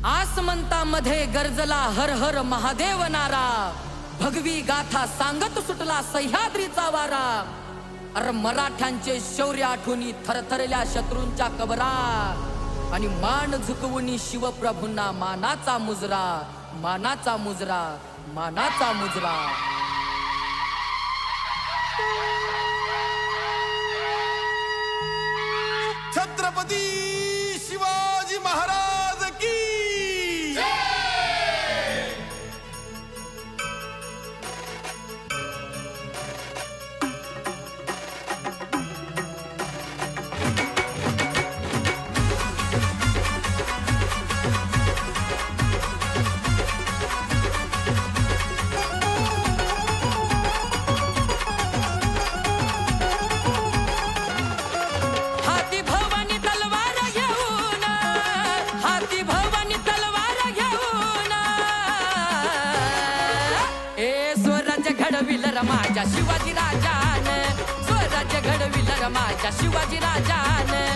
आसमंतामध्ये गरजला हर हर महादेव नारा, भगवी गाथा सांगत सुटला सह्याद्रीचा वारा. अर मराठ्यांचे शौर्य आठवणी थरथरल्या शत्रूंच्या कबरा, आणि मान झुकवून शिवप्रभूंना मानाचा मुजरा, मानाचा मुजरा, मानाचा मुजरा. छत्रपती शिवाजी महाराज की माझ्या शिवाजी राजान, स्वराज्य घडविलं माझ्या शिवाजी राजान.